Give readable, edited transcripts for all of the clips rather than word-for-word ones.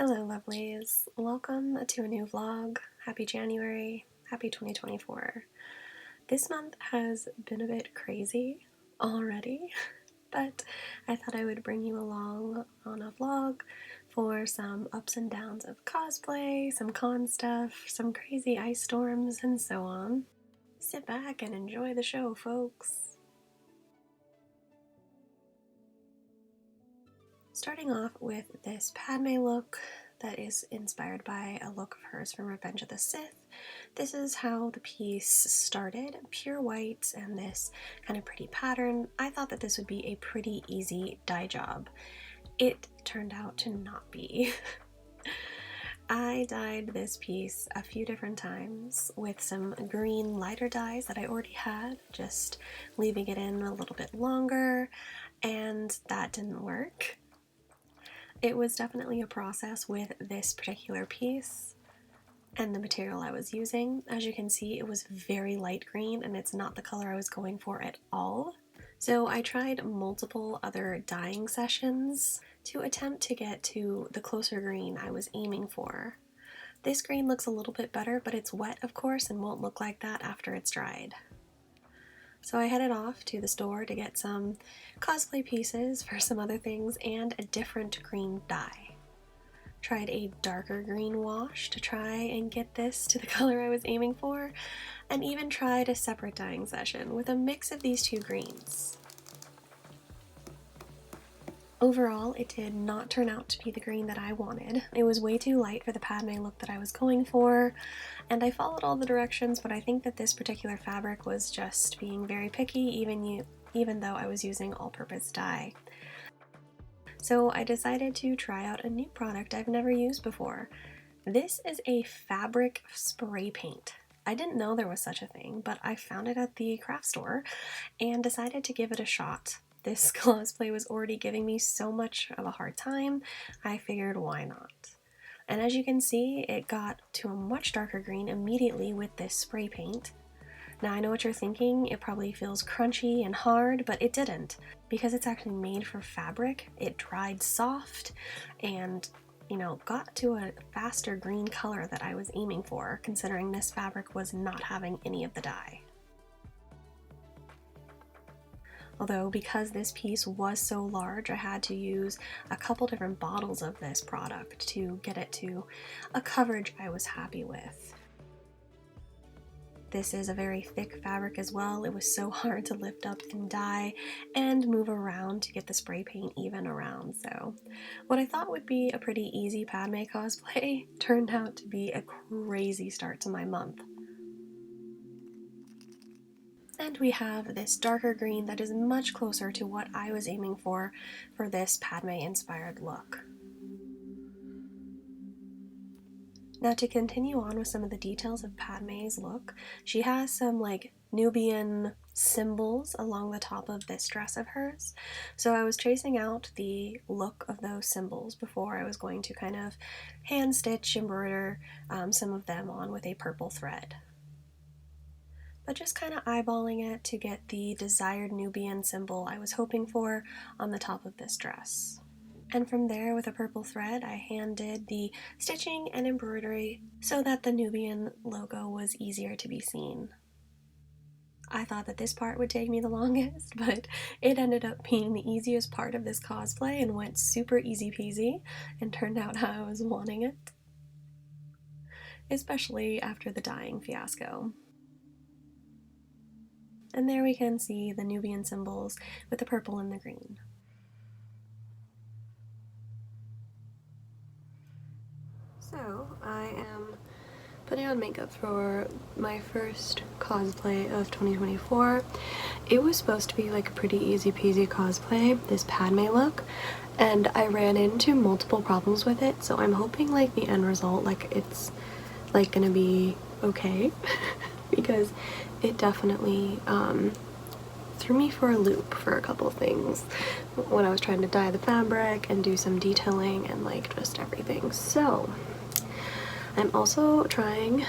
Hello lovelies, welcome to a new vlog. Happy January, happy 2024. This month has been a bit crazy already, but I thought I would bring you along on a vlog for some ups and downs of cosplay, some con stuff, some crazy ice storms, and so on. Sit back and enjoy the show, folks. Starting off with this Padme look that is inspired by a look of hers from Revenge of the Sith. This is how the piece started, pure white and this kind of pretty pattern. I thought that this would be a pretty easy dye job. It turned out to not be. I dyed this piece a few different times with some green lighter dyes that I already had, just leaving it in a little bit longer, and that didn't work. It was definitely a process with this particular piece and the material I was using. As you can see, it was very light green and it's not the color I was going for at all. So I tried multiple other dyeing sessions to attempt to get to the closer green I was aiming for. This green looks a little bit better, but it's wet of course and won't look like that after it's dried. So I headed off to the store to get some cosplay pieces for some other things and a different green dye. Tried a darker green wash to try and get this to the color I was aiming for, and even tried a separate dyeing session with a mix of these two greens. Overall, it did not turn out to be the green that I wanted. It was way too light for the Padme look that I was going for, and I followed all the directions, but I think that this particular fabric was just being very picky, even though I was using all-purpose dye. So I decided to try out a new product I've never used before. This is a fabric spray paint. I didn't know there was such a thing, but I found it at the craft store and decided to give it a shot. This cosplay was already giving me so much of a hard time, I figured why not. And as you can see, it got to a much darker green immediately with this spray paint. Now I know what you're thinking, it probably feels crunchy and hard, but it didn't. Because it's actually made for fabric, it dried soft and, got to a faster green color that I was aiming for, considering this fabric was not having any of the dye. Although because this piece was so large, I had to use a couple different bottles of this product to get it to a coverage I was happy with. This is a very thick fabric as well. It was so hard to lift up and dye and move around to get the spray paint even around. So what I thought would be a pretty easy Padme cosplay turned out to be a crazy start to my month. And we have this darker green that is much closer to what I was aiming for this Padme-inspired look. Now to continue on with some of the details of Padme's look, she has some Nubian symbols along the top of this dress of hers. So I was tracing out the look of those symbols before I was going to kind of hand stitch, embroider some of them on with a purple thread. But just kind of eyeballing it to get the desired Nubian symbol I was hoping for on the top of this dress. And from there, with a purple thread, I hand did the stitching and embroidery so that the Nubian logo was easier to be seen. I thought that this part would take me the longest, but it ended up being the easiest part of this cosplay and went super easy peasy and turned out how I was wanting it. Especially after the dyeing fiasco. And there we can see the Nubian symbols with the purple and the green. So I am putting on makeup for my first cosplay of 2024. It was supposed to be a pretty easy peasy cosplay, this Padme look, and I ran into multiple problems with it, so I'm hoping the end result, it's gonna be okay. Because it definitely threw me for a loop for a couple of things when I was trying to dye the fabric and do some detailing and just everything. So I'm also trying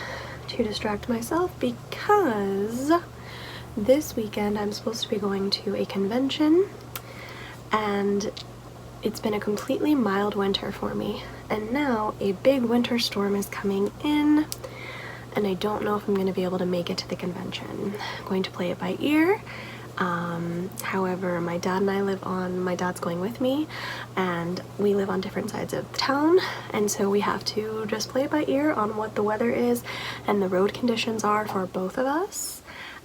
to distract myself because this weekend I'm supposed to be going to a convention, and it's been a completely mild winter for me, and now a big winter storm is coming in, and I don't know if I'm going to be able to make it to the convention. I'm going to play it by ear. However, my dad and I live on, my dad's going with me, and we live on different sides of the town, and so we have to just play it by ear on what the weather is and the road conditions are for both of us.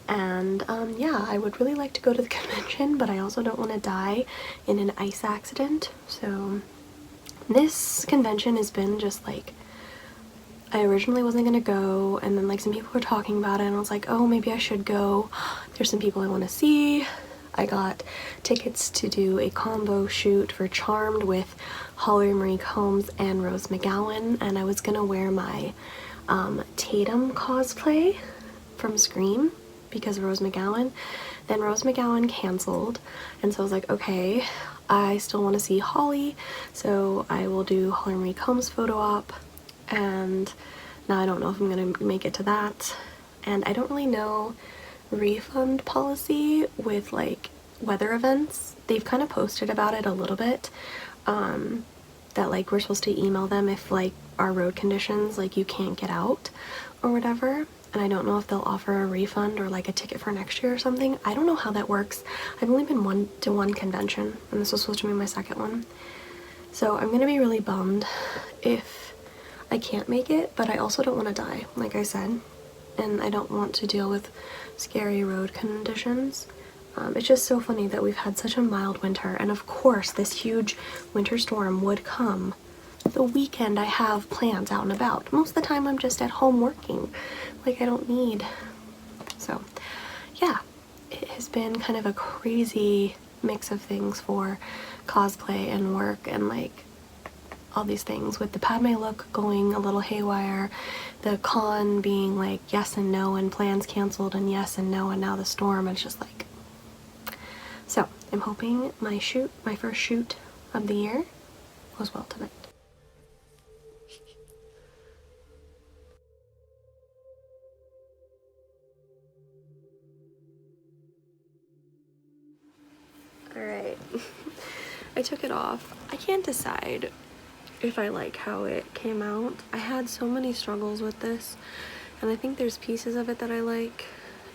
And yeah, I would really like to go to the convention, but I also don't want to die in an ice accident. So this convention has been just like, I originally wasn't gonna go, and then like some people were talking about it, and I was like, oh, maybe I should go. There's some people I want to see. I got tickets to do a combo shoot for Charmed with Holly Marie Combs and Rose McGowan, and I was gonna wear my Tatum cosplay from Scream because of Rose McGowan. Then Rose McGowan canceled, and so I was like, okay, I still want to see Holly, so I will do Holly Marie Combs photo op. And now I don't know if I'm gonna make it to that, and I don't really know refund policy with like weather events. They've kind of posted about it a little bit, that like we're supposed to email them if like our road conditions, like you can't get out or whatever, and I don't know if they'll offer a refund or like a ticket for next year or something. I don't know how that works. I've only been to one convention, and this was supposed to be my second one, so I'm gonna be really bummed if I can't make it, but I also don't want to die, like I said, and I don't want to deal with scary road conditions. It's just so funny that we've had such a mild winter, and of course this huge winter storm would come the weekend I have plans out and about. Most of the time I'm just at home working, like I don't need. So yeah, it has been kind of a crazy mix of things for cosplay and work and like all these things, with the Padme look going a little haywire, the con being like yes and no, and plans canceled and yes and no, and now the storm. It's just like, so I'm hoping my first shoot of the year goes well tonight. Alright, I took it off. I can't decide if I like how it came out. I had so many struggles with this, and I think there's pieces of it that I like,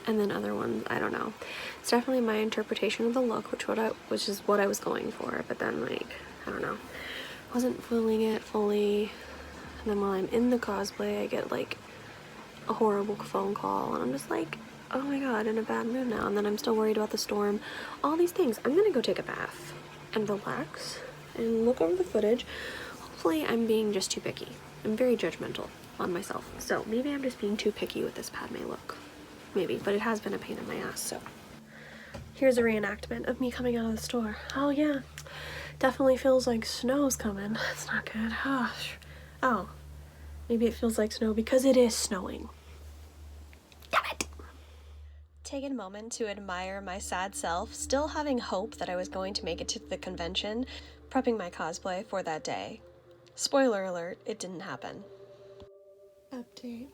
and then other ones I don't know. It's definitely my interpretation of the look, which is what I was going for, but then like I don't know, wasn't feeling it fully. And then while I'm in the cosplay, I get like a horrible phone call, and I'm just like, oh my god, in a bad mood now, and then I'm still worried about the storm, all these things. I'm gonna go take a bath and relax and look over the footage. Hopefully I'm being just too picky. I'm very judgmental on myself, so maybe I'm just being too picky with this Padme look. Maybe, but it has been a pain in my ass, so. Here's a reenactment of me coming out of the store. Oh yeah, definitely feels like snow's coming. It's not good. Oh, maybe it feels like snow because it is snowing. Damn it! Taking a moment to admire my sad self, still having hope that I was going to make it to the convention, prepping my cosplay for that day. Spoiler alert, it didn't happen. Update.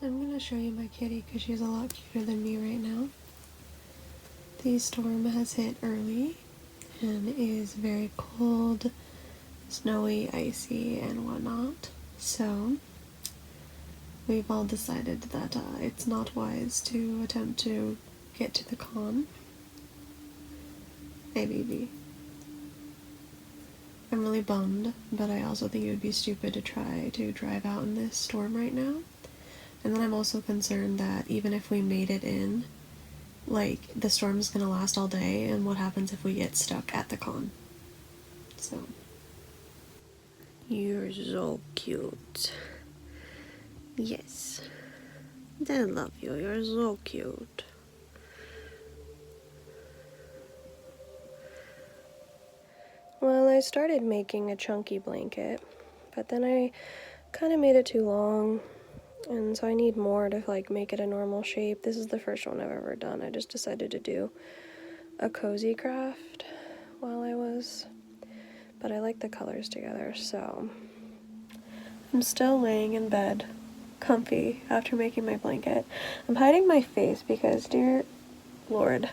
I'm gonna show you my kitty because she's a lot cuter than me right now. The storm has hit early and is very cold, snowy, icy, and whatnot. So we've all decided that it's not wise to attempt to get to the con. Hey baby. I'm really bummed, but I also think it would be stupid to try to drive out in this storm right now. And then I'm also concerned that even if we made it in, like, the storm's gonna last all day, and what happens if we get stuck at the con? So. You're so cute. Yes. I love you. You're so cute. Well, I started making a chunky blanket, but then I kind of made it too long, and so I need more to like make it a normal shape. This is the first one I've ever done. I just decided to do a cozy craft while I was, but I like the colors together, so I'm still laying in bed comfy after making my blanket. I'm hiding my face because, dear Lord,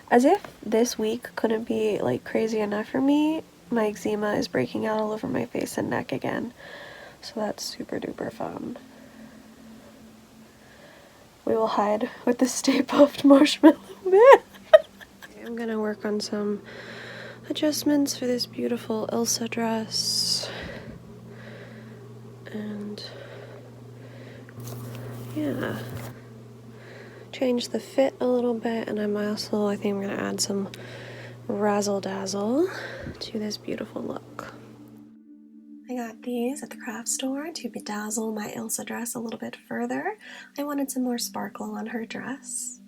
as if this week couldn't be like crazy enough for me, my eczema is breaking out all over my face and neck again. So that's super duper fun. We will hide with the Stay Puft Marshmallow Man. I'm gonna work on some adjustments for this beautiful Elsa dress. And yeah, change the fit a little bit, and I think I'm gonna add some razzle dazzle to this beautiful look. I got these at the craft store to bedazzle my Elsa dress a little bit further. I wanted some more sparkle on her dress.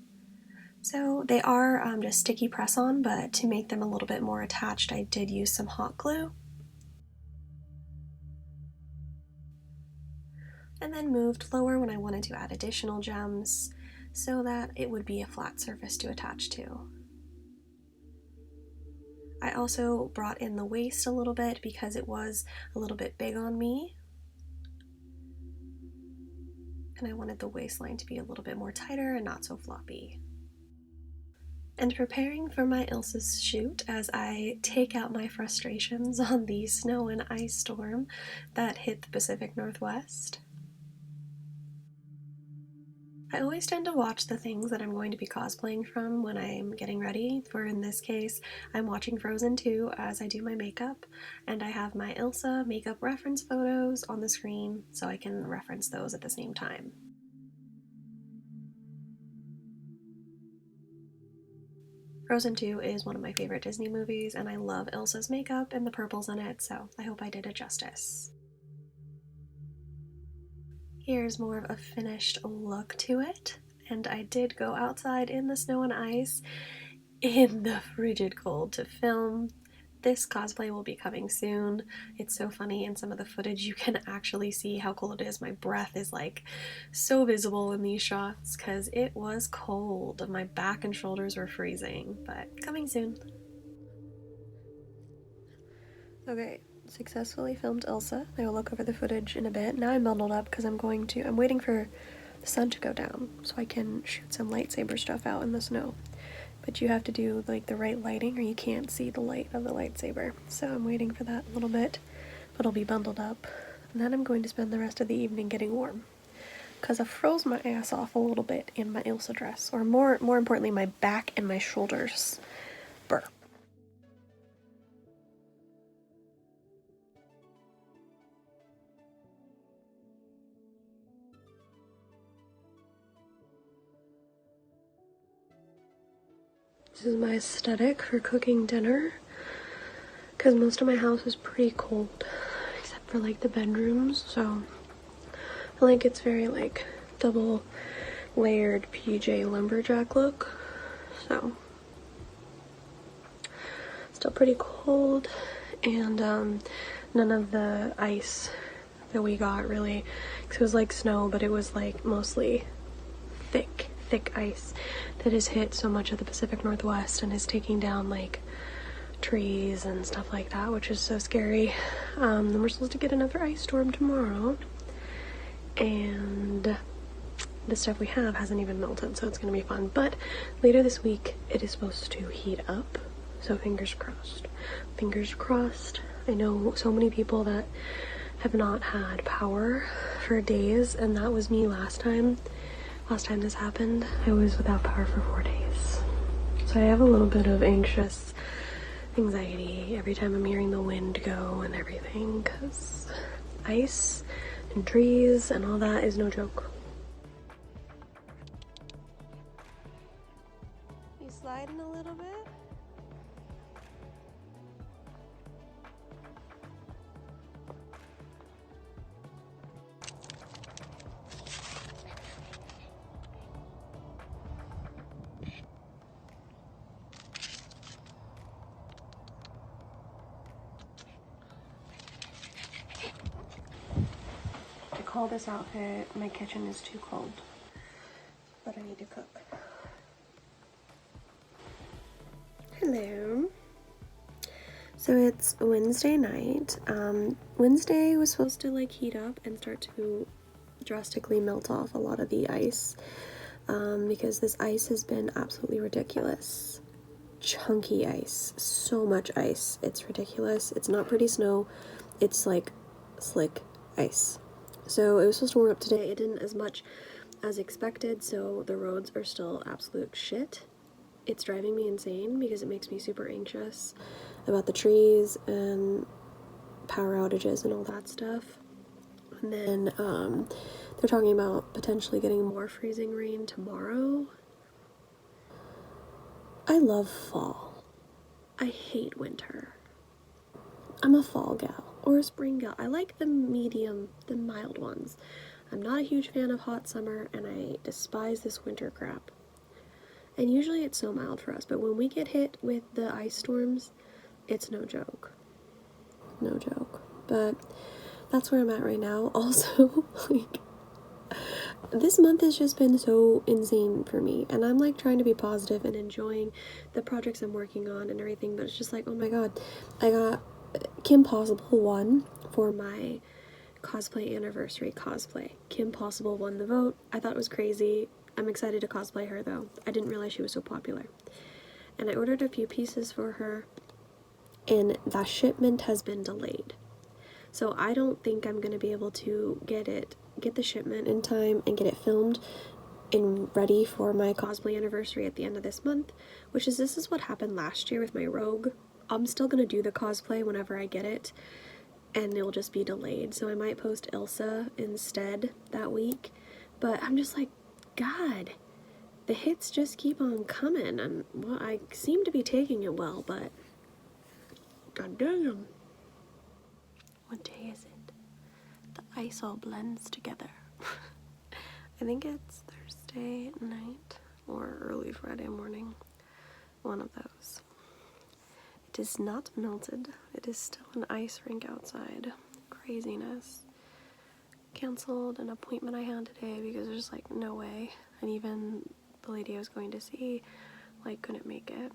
So they are just sticky press on, but to make them a little bit more attached, I did use some hot glue. And then moved lower when I wanted to add additional gems so that it would be a flat surface to attach to. I also brought in the waist a little bit because it was a little bit big on me. And I wanted the waistline to be a little bit more tighter and not so floppy. And preparing for my Elsa's shoot as I take out my frustrations on the snow and ice storm that hit the Pacific Northwest. I always tend to watch the things that I'm going to be cosplaying from when I'm getting ready. For in this case, I'm watching Frozen 2 as I do my makeup, and I have my Elsa makeup reference photos on the screen so I can reference those at the same time. Frozen 2 is one of my favorite Disney movies, and I love Elsa's makeup and the purples in it, so I hope I did it justice. Here's more of a finished look to it, and I did go outside in the snow and ice in the frigid cold to film. This cosplay will be coming soon. It's so funny, in some of the footage you can actually see how cold it is. My breath is like so visible in these shots because it was cold. My back and shoulders were freezing, but coming soon. Okay, successfully filmed Elsa. I will look over the footage in a bit. Now I'm bundled up because I'm waiting for the sun to go down so I can shoot some lightsaber stuff out in the snow. But you have to do like the right lighting or you can't see the light of the lightsaber. So I'm waiting for that a little bit, but I'll be bundled up. And then I'm going to spend the rest of the evening getting warm. Because I froze my ass off a little bit in my Elsa dress, or more importantly, my back and my shoulders burn. This is my aesthetic for cooking dinner, because most of my house is pretty cold, except for like the bedrooms, so I think it's very like double layered PJ lumberjack look, so still pretty cold, and none of the ice that we got really, because it was like snow, but it was like mostly thick ice that has hit so much of the Pacific Northwest and is taking down like trees and stuff like that, which is so scary. Then we're supposed to get another ice storm tomorrow, and the stuff we have hasn't even melted, so it's gonna be fun. But later this week it is supposed to heat up, so fingers crossed. Fingers crossed. I know so many people that have not had power for days, and that was me last time. Last time this happened, I was without power for 4 days. So I have a little bit of anxious anxiety every time I'm hearing the wind go and everything, because ice and trees and all that is no joke. You sliding a little bit? To call this outfit, my kitchen is too cold, but I need to cook. Hello. So it's Wednesday night. Wednesday was supposed to like heat up and start to drastically melt off a lot of the ice, because this ice has been absolutely ridiculous. chunky ice. So much ice. It's ridiculous. It's not pretty snow. It's like slick ice. So it was supposed to warm up today. It didn't as much as expected, so the roads are still absolute shit. It's driving me insane because it makes me super anxious about the trees and power outages and all that stuff. And then they're talking about potentially getting more freezing rain tomorrow. I love fall. I hate winter. I'm a fall gal or a spring gal. I like the medium, the mild ones. I'm not a huge fan of hot summer, and I despise this winter crap. And usually it's so mild for us, but when we get hit with the ice storms, it's no joke. No joke. But that's where I'm at right now. Also, like, this month has just been so insane for me, and I'm like trying to be positive and enjoying the projects I'm working on and everything, but it's just like, oh my god, I got Kim Possible won for my cosplay anniversary cosplay. Kim Possible won the vote. I thought it was crazy. I'm excited to cosplay her though. I didn't realize she was so popular. And I ordered a few pieces for her, and that shipment has been delayed. So I don't think I'm gonna be able to get the shipment in time and get it filmed and ready for my cosplay anniversary at the end of this month, this is what happened last year with my rogue. I'm still gonna do the cosplay whenever I get it, and it'll just be delayed. So I might post Ilsa instead that week. But I'm just like, God, the hits just keep on coming, and well, I seem to be taking it well, but god damn. What day is it? The ice all blends together. I think it's Thursday night or early Friday morning. One of those. It is not melted. It is still an ice rink outside. Craziness. Canceled an appointment I had today because there's like no way, and even the lady I was going to see like couldn't make it.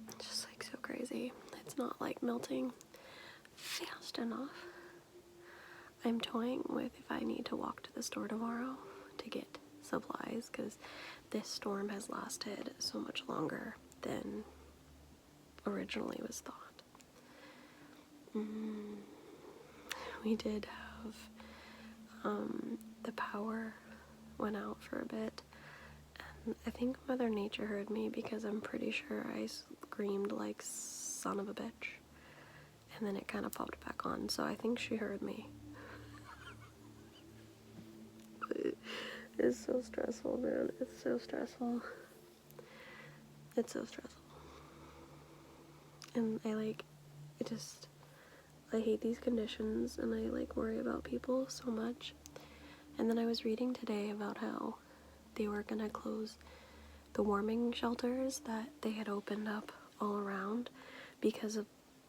It's just like so crazy. It's not like melting fast enough. I'm toying with if I need to walk to the store tomorrow to get supplies, because this storm has lasted so much longer than originally was thought. We did have the power went out for a bit, and I think Mother Nature heard me because I'm pretty sure I screamed like son of a bitch, and then it kind of popped back on, so I think she heard me. It's so stressful, man. It's so stressful. It's so stressful. And I hate these conditions, and I like worry about people so much. And then I was reading today about how they were gonna close the warming shelters that they had opened up all around because of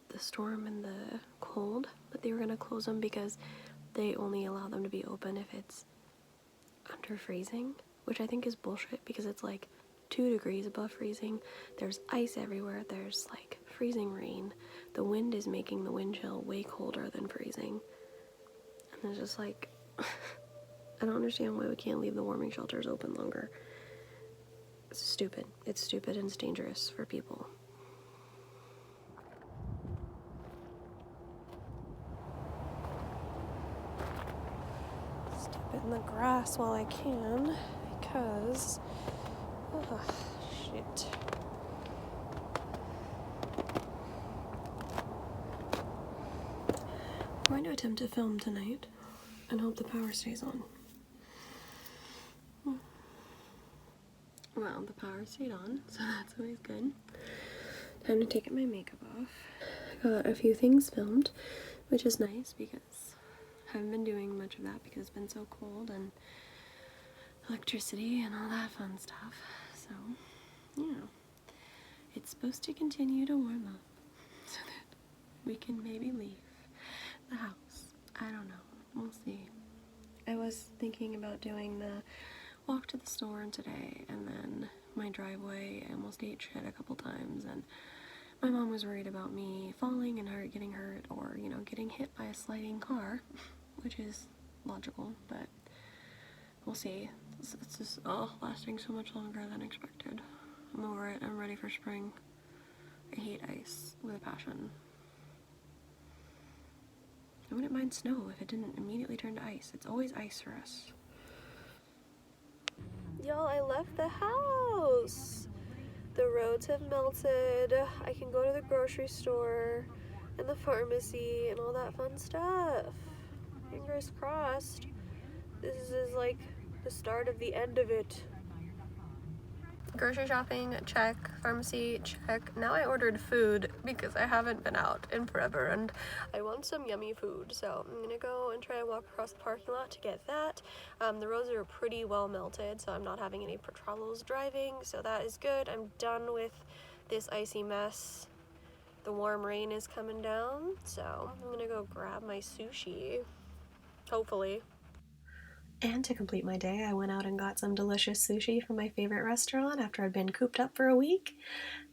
the storm and the cold, but they were gonna close them because they only allow them to be open if it's under freezing, which I think is bullshit, because it's like 2 degrees above freezing, there's ice everywhere, there's like freezing rain, the wind is making the wind chill way colder than freezing, and it's just like, I don't understand why we can't leave the warming shelters open longer. It's stupid. It's stupid and it's dangerous for people. Step in the grass while I can, because, shit. I'm going to attempt to film tonight and hope the power stays on. Well, the power stayed on, so that's always good. Time to take my makeup off. I got a few things filmed, which is nice because I haven't been doing much of that because it's been so cold and electricity and all that fun stuff. So, yeah. It's supposed to continue to warm up so that we can maybe leave the house. I don't know. We'll see. I was thinking about doing the walk to the store today, and then my driveway, I almost ate shit a couple times, and my mom was worried about me falling and her getting hurt, or, you know, getting hit by a sliding car, which is logical, but we'll see. It's just, lasting so much longer than expected. I'm over it. I'm ready for spring. I hate ice with a passion. I wouldn't mind snow if it didn't immediately turn to ice. It's always ice for us. Y'all, I left the house! The roads have melted. I can go to the grocery store and the pharmacy and all that fun stuff. Fingers crossed. This is like the start of the end of it. Grocery shopping, check. Pharmacy, check. Now I ordered food because I haven't been out in forever and I want some yummy food. So I'm gonna go and try to walk across the parking lot to get that. The roads are pretty well melted, so I'm not having any troubles driving, so that is good. I'm done with this icy mess. The warm rain is coming down, so I'm gonna go grab my sushi, hopefully. And to complete my day, I went out and got some delicious sushi from my favorite restaurant after I'd been cooped up for a week.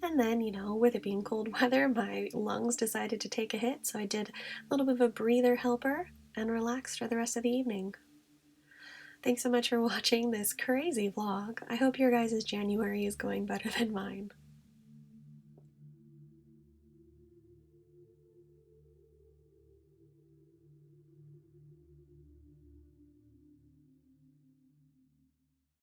And then, you know, with it being cold weather, my lungs decided to take a hit, so I did a little bit of a breather helper and relaxed for the rest of the evening. Thanks so much for watching this crazy vlog. I hope your guys' January is going better than mine.